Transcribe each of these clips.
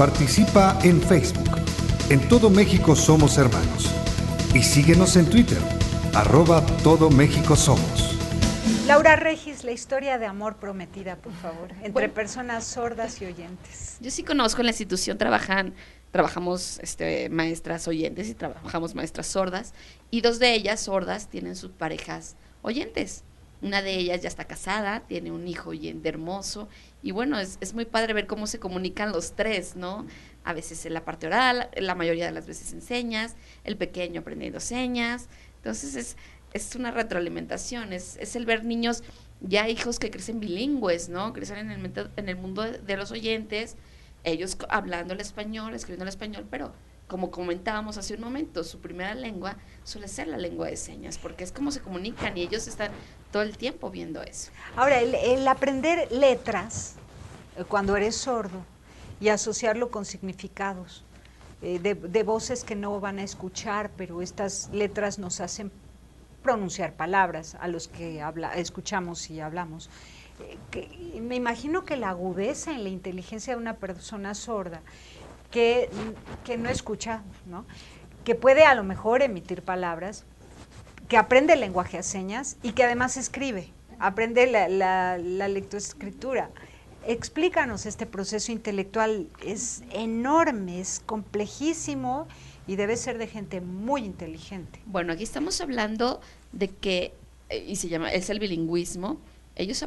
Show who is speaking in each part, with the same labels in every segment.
Speaker 1: Participa en Facebook. En Todo México Somos Hermanos. Y síguenos en Twitter, @Todo México Somos.
Speaker 2: Laura Regis, la historia de amor prometida, por favor, entre personas sordas y oyentes.
Speaker 3: Yo sí conozco en la institución, trabajamos maestras oyentes y trabajamos maestras sordas, y 2 de ellas sordas tienen sus parejas oyentes. Una de ellas ya está casada, tiene un hijo oyente hermoso, y bueno, es muy padre ver cómo se comunican los 3, ¿no? A veces en la parte oral, la mayoría de las veces en señas, el pequeño aprendiendo señas. Entonces es una retroalimentación, es el ver niños, ya hijos que crecen bilingües, ¿no? Crecen en el mundo de los oyentes, ellos hablando el español, escribiendo el español, pero como comentábamos hace un momento, su primera lengua suele ser la lengua de señas, porque es como se comunican y ellos están todo el tiempo viendo eso.
Speaker 2: Ahora, el aprender letras cuando eres sordo y asociarlo con significados de voces que no van a escuchar, pero estas letras nos hacen pronunciar palabras a los que escuchamos y hablamos. Me imagino que la agudeza en la inteligencia de una persona sorda que no escucha, ¿no? Que puede a lo mejor emitir palabras, que aprende el lenguaje a señas y que además escribe, aprende la lectoescritura. Explícanos este proceso intelectual, es enorme, es complejísimo y debe ser de gente muy inteligente.
Speaker 3: Bueno, aquí estamos hablando de que, es el bilingüismo, ellos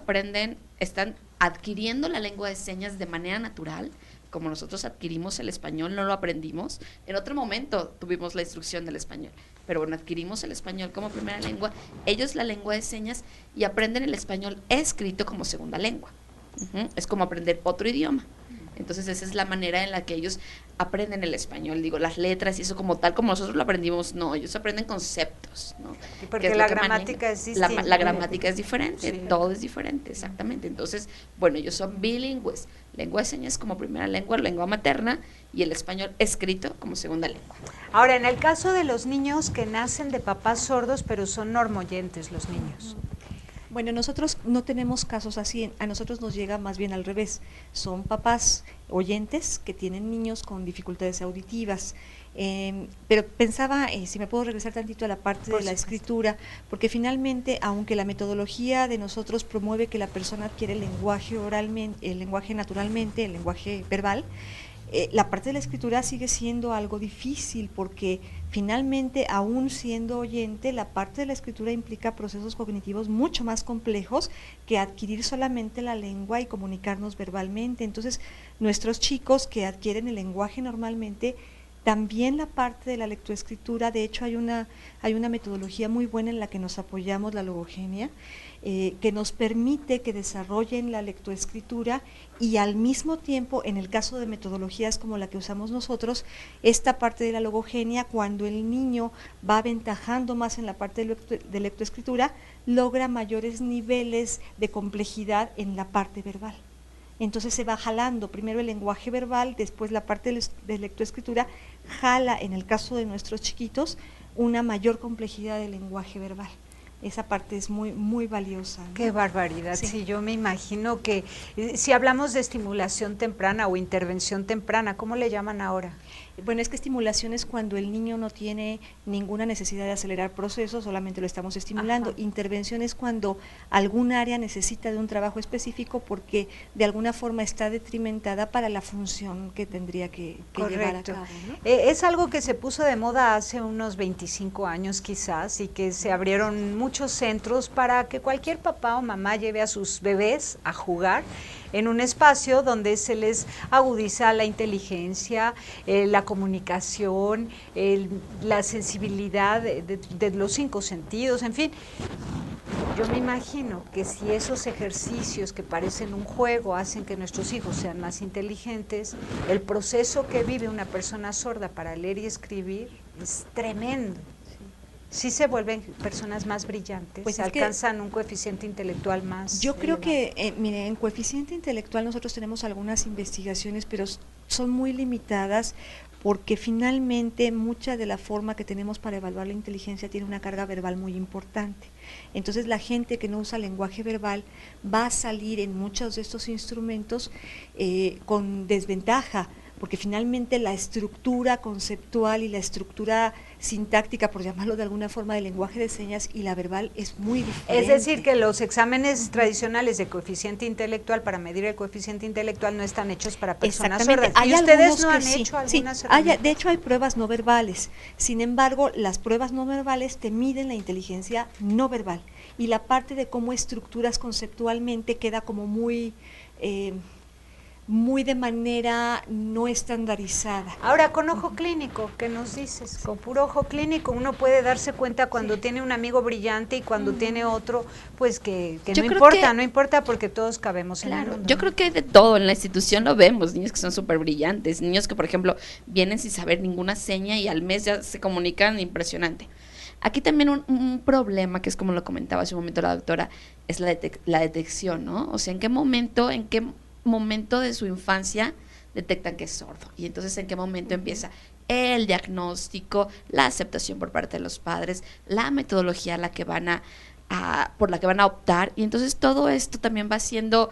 Speaker 3: están adquiriendo la lengua de señas de manera natural, como nosotros adquirimos el español, no lo aprendimos. En otro momento tuvimos la instrucción del español, pero bueno, adquirimos el español como primera lengua, ellos la lengua de señas, y aprenden el español escrito como segunda lengua. Es como aprender otro idioma. Entonces esa es la manera en la que ellos aprenden el español, digo, las letras y eso como tal, como nosotros lo aprendimos, no, ellos aprenden conceptos, ¿no?
Speaker 2: Porque la gramática es distinta.
Speaker 3: La gramática es diferente,
Speaker 2: sí.
Speaker 3: Todo es diferente, exactamente. Entonces, bueno, ellos son bilingües, lengua de señas como primera lengua materna, y el español escrito como segunda lengua.
Speaker 2: Ahora, en el caso de los niños que nacen de papás sordos, pero son normoyentes los niños.
Speaker 4: Bueno, nosotros no tenemos casos así, a nosotros nos llega más bien al revés, son papás oyentes que tienen niños con dificultades auditivas, pero pensaba, si me puedo regresar tantito a la parte de la escritura, porque finalmente, aunque la metodología de nosotros promueve que la persona adquiere el lenguaje oralmente, el lenguaje naturalmente, el lenguaje verbal, la parte de la escritura sigue siendo algo difícil porque finalmente, aún siendo oyente, la parte de la escritura implica procesos cognitivos mucho más complejos que adquirir solamente la lengua y comunicarnos verbalmente. Entonces, nuestros chicos que adquieren el lenguaje normalmente, también la parte de la lectoescritura, de hecho hay una metodología muy buena en la que nos apoyamos, la logogenia, que nos permite que desarrollen la lectoescritura y al mismo tiempo, en el caso de metodologías como la que usamos nosotros, esta parte de la logogenia, cuando el niño va aventajando más en la parte de lectoescritura, logra mayores niveles de complejidad en la parte verbal. Entonces se va jalando, primero el lenguaje verbal, después la parte de lectoescritura, jala, en el caso de nuestros chiquitos, una mayor complejidad del lenguaje verbal. Esa parte es muy, muy valiosa, ¿no?
Speaker 2: Qué barbaridad, sí, yo me imagino que si hablamos de estimulación temprana o intervención temprana, ¿cómo le llaman ahora?
Speaker 4: Bueno, es que estimulación es cuando el niño no tiene ninguna necesidad de acelerar procesos, solamente lo estamos estimulando. Ajá. Intervención es cuando algún área necesita de un trabajo específico porque de alguna forma está detrimentada para la función que tendría que llevar a cabo, ¿no?
Speaker 2: Es algo que se puso de moda hace unos 25 años quizás y que se abrieron muchos centros para que cualquier papá o mamá lleve a sus bebés a jugar en un espacio donde se les agudiza la inteligencia, la comunicación, la sensibilidad de los 5 sentidos, en fin. Yo me imagino que si esos ejercicios que parecen un juego hacen que nuestros hijos sean más inteligentes, el proceso que vive una persona sorda para leer y escribir es tremendo. Sí se vuelven personas más brillantes, pues alcanzan un coeficiente intelectual más
Speaker 4: Yo creo
Speaker 2: elevado.
Speaker 4: que, mire, en coeficiente intelectual nosotros tenemos algunas investigaciones, pero son muy limitadas porque finalmente mucha de la forma que tenemos para evaluar la inteligencia tiene una carga verbal muy importante. Entonces la gente que no usa lenguaje verbal va a salir en muchos de estos instrumentos con desventaja, porque finalmente la estructura conceptual y la estructura sintáctica, por llamarlo de alguna forma, del lenguaje de señas y la verbal es muy diferente.
Speaker 2: Es decir, que los exámenes tradicionales de coeficiente intelectual para medir el coeficiente intelectual no están hechos para personas sordas.
Speaker 4: Hay
Speaker 2: ¿Y ustedes no
Speaker 4: que
Speaker 2: han
Speaker 4: sí,
Speaker 2: hecho
Speaker 4: sí,
Speaker 2: algunas herramientas?
Speaker 4: de hecho hay pruebas no verbales. Sin embargo, las pruebas no verbales te miden la inteligencia no verbal y la parte de cómo estructuras conceptualmente queda como muy de manera no estandarizada.
Speaker 2: Ahora, con ojo clínico, ¿qué nos dices? Con puro ojo clínico uno puede darse cuenta cuando tiene un amigo brillante y cuando tiene otro, pues que no importa porque todos cabemos en el mundo.
Speaker 3: Yo creo que hay de todo, en la institución lo vemos, niños que son súper brillantes, niños que por ejemplo vienen sin saber ninguna seña y al mes ya se comunican impresionante. Aquí también un problema, que es como lo comentaba hace un momento la doctora, es la detección, ¿no? O sea, ¿en qué momento de su infancia detectan que es sordo? Y entonces, ¿en qué momento empieza el diagnóstico, la aceptación por parte de los padres, la metodología por la que van a optar? Y entonces todo esto también va siendo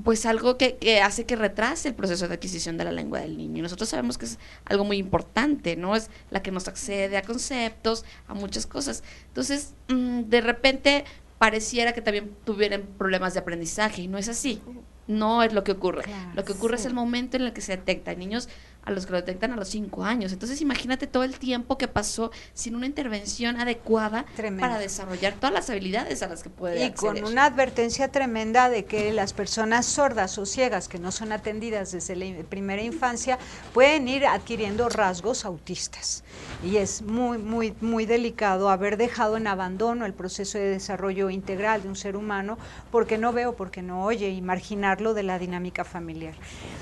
Speaker 3: pues algo que hace que retrase el proceso de adquisición de la lengua del niño. Y nosotros sabemos que es algo muy importante, ¿no? Es la que nos accede a conceptos, a muchas cosas. Entonces, de repente pareciera que también tuvieran problemas de aprendizaje, y no es así. No es lo que ocurre.
Speaker 2: Claro,
Speaker 3: lo que ocurre es el momento en el que se detecta. Hay niños a los que lo detectan a los 5 años. Entonces, imagínate todo el tiempo que pasó sin una intervención adecuada para desarrollar todas las habilidades a las que puede acceder.
Speaker 2: Y con una advertencia tremenda de que las personas sordas o ciegas que no son atendidas desde la primera infancia pueden ir adquiriendo rasgos autistas. Y es muy, muy, muy delicado haber dejado en abandono el proceso de desarrollo integral de un ser humano porque no veo, porque no oye, y marginarlo de la dinámica familiar.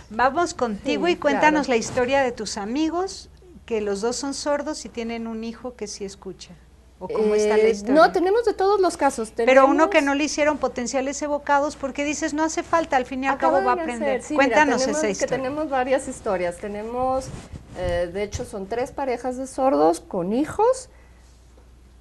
Speaker 2: Vamos contigo y cuéntanos la historia de tus amigos, que los dos son sordos y tienen un hijo que sí escucha. ¿O cómo está la historia?
Speaker 5: No, tenemos de todos los casos.
Speaker 2: Pero uno que no le hicieron potenciales evocados porque dices, no hace falta, al fin y al cabo va a aprender.
Speaker 5: Sí,
Speaker 2: Cuéntanos
Speaker 5: mira,
Speaker 2: esa historia.
Speaker 5: Tenemos varias historias. Tenemos, de hecho, son 3 parejas de sordos con hijos.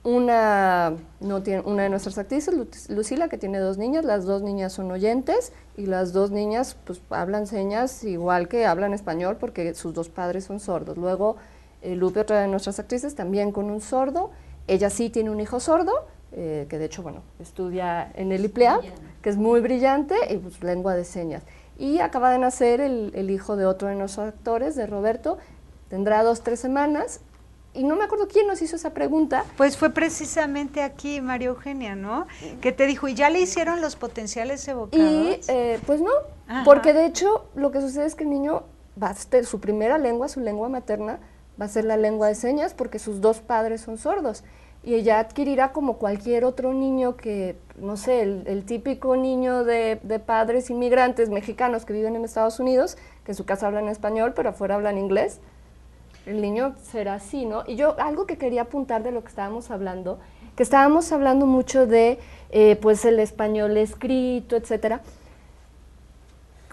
Speaker 5: Una de nuestras actrices, Lucila, que tiene 2 niñas, las 2 niñas son oyentes y las 2 niñas pues hablan señas igual que hablan español porque sus 2 padres son sordos. Luego Lupe, otra de nuestras actrices, también con un sordo. Ella sí tiene un hijo sordo, que de hecho, bueno, estudia en el IPLEA, que es muy brillante, y pues lengua de señas. Y acaba de nacer el hijo de otro de nuestros actores, de Roberto, tendrá 2-3 semanas. Y no me acuerdo quién nos hizo esa pregunta.
Speaker 2: Pues fue precisamente aquí, María Eugenia, ¿no? Que te dijo, ¿y ya le hicieron los potenciales evocados?
Speaker 5: Y pues no, porque de hecho lo que sucede es que el niño va a ser su primera lengua, su lengua materna, va a ser la lengua de señas porque sus 2 padres son sordos. Y ella adquirirá como cualquier otro niño que, no sé, el típico niño de padres inmigrantes mexicanos que viven en Estados Unidos, que en su casa hablan español, pero afuera hablan inglés. El niño será así, ¿no? Y yo, algo que quería apuntar de lo que estábamos hablando, que estábamos hablando mucho de, pues, el español escrito, etcétera,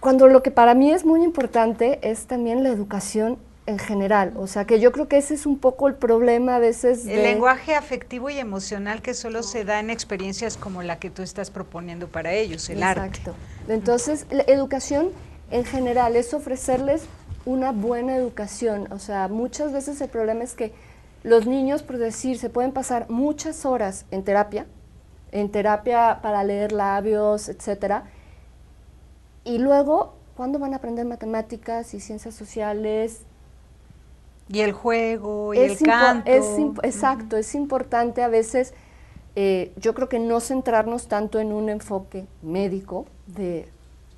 Speaker 5: cuando lo que para mí es muy importante es también la educación en general, o sea, que yo creo que ese es un poco el problema a veces
Speaker 2: el lenguaje afectivo y emocional que solo se da en experiencias como la que tú estás proponiendo para ellos, el arte.
Speaker 5: Exacto. Entonces, la educación en general es ofrecerles una buena educación, o sea, muchas veces el problema es que los niños, por decir, se pueden pasar muchas horas en terapia para leer labios, etcétera, y luego, ¿cuándo van a aprender matemáticas y ciencias sociales?
Speaker 2: Y el juego, y el canto.
Speaker 5: Exacto, es importante a veces, yo creo que no centrarnos tanto en un enfoque médico,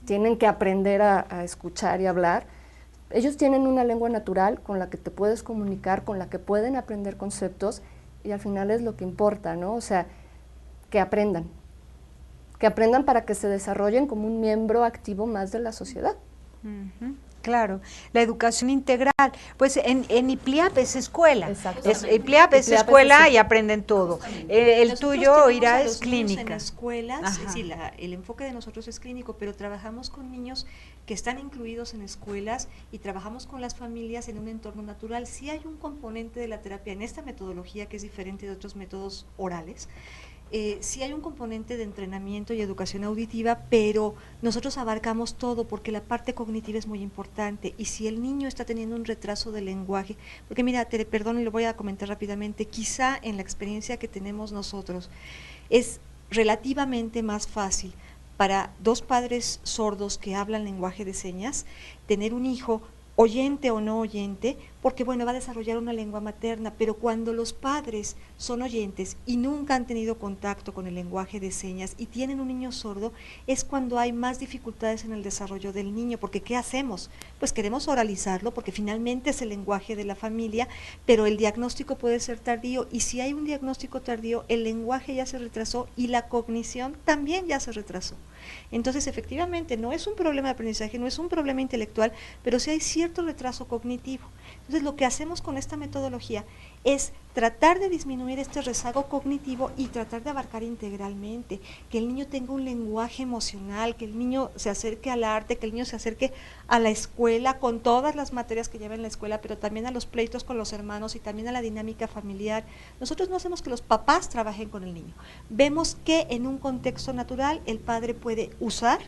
Speaker 5: tienen que aprender a escuchar y hablar. Ellos tienen una lengua natural con la que te puedes comunicar, con la que pueden aprender conceptos, y al final es lo que importa, ¿no? O sea, que aprendan para que se desarrollen como un miembro activo más de la sociedad.
Speaker 2: Claro, la educación integral, pues en IPLIAP es escuela, IPLIAP es
Speaker 5: IPLIAP
Speaker 2: escuela y aprenden todo. El
Speaker 4: Nosotros
Speaker 2: tuyo,
Speaker 4: tenemos
Speaker 2: Ira,
Speaker 4: a
Speaker 2: es
Speaker 4: los niños
Speaker 2: clínica.
Speaker 4: En escuelas,
Speaker 2: Ajá.
Speaker 4: sí, el enfoque de nosotros es clínico, pero trabajamos con niños que están incluidos en escuelas y trabajamos con las familias en un entorno natural. Sí hay un componente de la terapia en esta metodología que es diferente de otros métodos orales, sí hay un componente de entrenamiento y educación auditiva, pero nosotros abarcamos todo porque la parte cognitiva es muy importante. Y si el niño está teniendo un retraso del lenguaje, porque mira, perdón, y lo voy a comentar rápidamente, quizá en la experiencia que tenemos nosotros es relativamente más fácil para dos padres sordos que hablan lenguaje de señas tener un hijo oyente o no oyente, porque bueno, va a desarrollar una lengua materna, pero cuando los padres son oyentes y nunca han tenido contacto con el lenguaje de señas y tienen un niño sordo, es cuando hay más dificultades en el desarrollo del niño, porque ¿qué hacemos? Pues queremos oralizarlo, porque finalmente es el lenguaje de la familia, pero el diagnóstico puede ser tardío, y si hay un diagnóstico tardío, el lenguaje ya se retrasó y la cognición también ya se retrasó. Entonces, efectivamente, no es un problema de aprendizaje, no es un problema intelectual, pero sí hay cierto retraso cognitivo. Entonces, lo que hacemos con esta metodología es tratar de disminuir este rezago cognitivo y tratar de abarcar integralmente, que el niño tenga un lenguaje emocional, que el niño se acerque al arte, que el niño se acerque a la escuela con todas las materias que lleva en la escuela, pero también a los pleitos con los hermanos y también a la dinámica familiar. Nosotros no hacemos que los papás trabajen con el niño, vemos que en un contexto natural el padre puede usar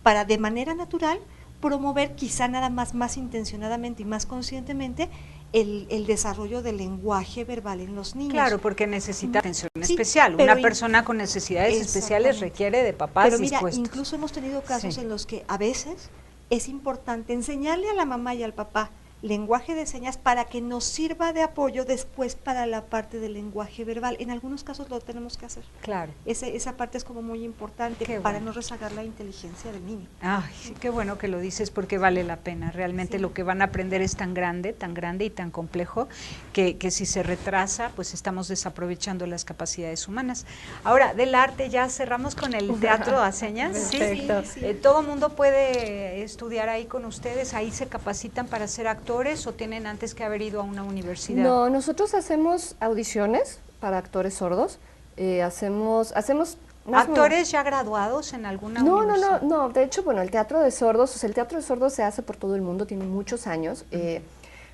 Speaker 4: para de manera natural promover, quizá nada más intencionadamente y más conscientemente, el desarrollo del lenguaje verbal en los niños.
Speaker 2: Claro, porque necesita atención especial. Una persona con necesidades especiales requiere de papás dispuestos.
Speaker 4: Pero mira, incluso hemos tenido casos en los que a veces es importante enseñarle a la mamá y al papá lenguaje de señas para que nos sirva de apoyo después para la parte del lenguaje verbal. En algunos casos lo tenemos que hacer.
Speaker 2: Claro.
Speaker 4: Esa parte es como muy importante para no rezagar la inteligencia del niño.
Speaker 2: Ay, sí, qué bueno que lo dices, porque vale la pena. Realmente lo que van a aprender es tan grande y tan complejo que si se retrasa, pues estamos desaprovechando las capacidades humanas. Ahora, del arte ya cerramos con el teatro a señas. Sí, todo mundo puede estudiar ahí con ustedes, ahí se capacitan para ser actores, o tienen antes que haber ido a una universidad.
Speaker 5: No, nosotros hacemos audiciones para actores sordos, hacemos
Speaker 2: ¿Actores ya graduados en alguna universidad?
Speaker 5: No, de hecho, bueno, el teatro de sordos, o sea, el teatro de sordos se hace por todo el mundo, tiene muchos años,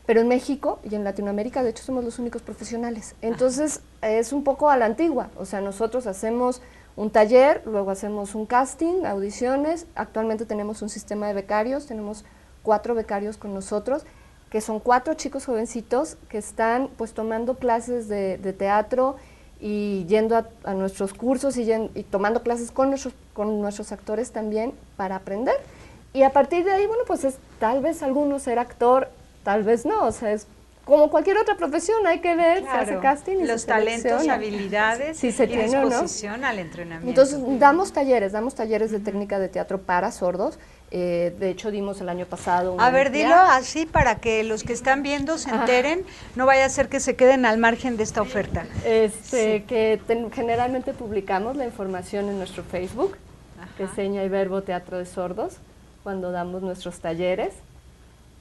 Speaker 5: pero en México y en Latinoamérica, de hecho, somos los únicos profesionales. Entonces, es un poco a la antigua, o sea, nosotros hacemos un taller, luego hacemos un casting, audiciones, actualmente tenemos un sistema de becarios, tenemos 4 becarios con nosotros, que son 4 chicos jovencitos que están pues tomando clases de teatro y yendo a nuestros cursos y tomando clases con nuestros actores también para aprender. Y a partir de ahí, bueno, pues tal vez alguno será actor, tal vez no, o sea, es como cualquier otra profesión, hay que ver, se hace casting y
Speaker 2: los talentos, habilidades
Speaker 5: si se tiene
Speaker 2: disposición al entrenamiento.
Speaker 5: Entonces damos talleres de técnica de teatro para sordos. De hecho dimos el año pasado
Speaker 2: a ver, dilo así para que los que están viendo se enteren, no vaya a ser que se queden al margen de esta oferta.
Speaker 5: Que generalmente publicamos la información en nuestro Facebook, que es Seña y Verbo Teatro de Sordos, cuando damos nuestros talleres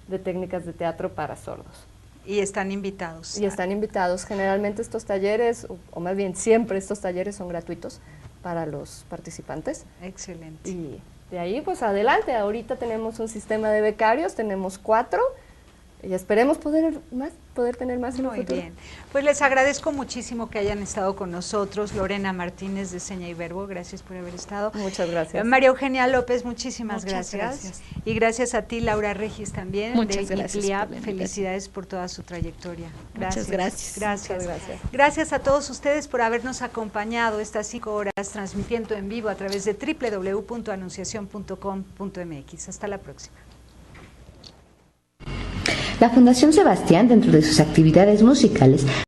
Speaker 5: de técnicas de teatro para sordos.
Speaker 2: Y están invitados.
Speaker 5: Y están invitados. Generalmente estos talleres, o más bien siempre estos talleres son gratuitos para los participantes.
Speaker 2: Excelente.
Speaker 5: Y de ahí pues adelante, ahorita tenemos un sistema de becarios, tenemos 4 y esperemos poder tener más en el futuro. Muy bien,
Speaker 2: pues les agradezco muchísimo que hayan estado con nosotros. Lorena Martínez de Seña y Verbo, gracias por haber estado.
Speaker 5: Muchas gracias.
Speaker 2: María Eugenia López, muchísimas gracias. Y gracias a ti, Laura Regis, también.
Speaker 3: Muchas gracias.
Speaker 2: Felicidades por toda su trayectoria.
Speaker 3: Muchas gracias.
Speaker 2: Gracias a todos ustedes por habernos acompañado estas 5 horas transmitiendo en vivo a través de www.anunciacion.com.mx. Hasta la próxima.
Speaker 6: La Fundación Sebastián, dentro de sus actividades musicales,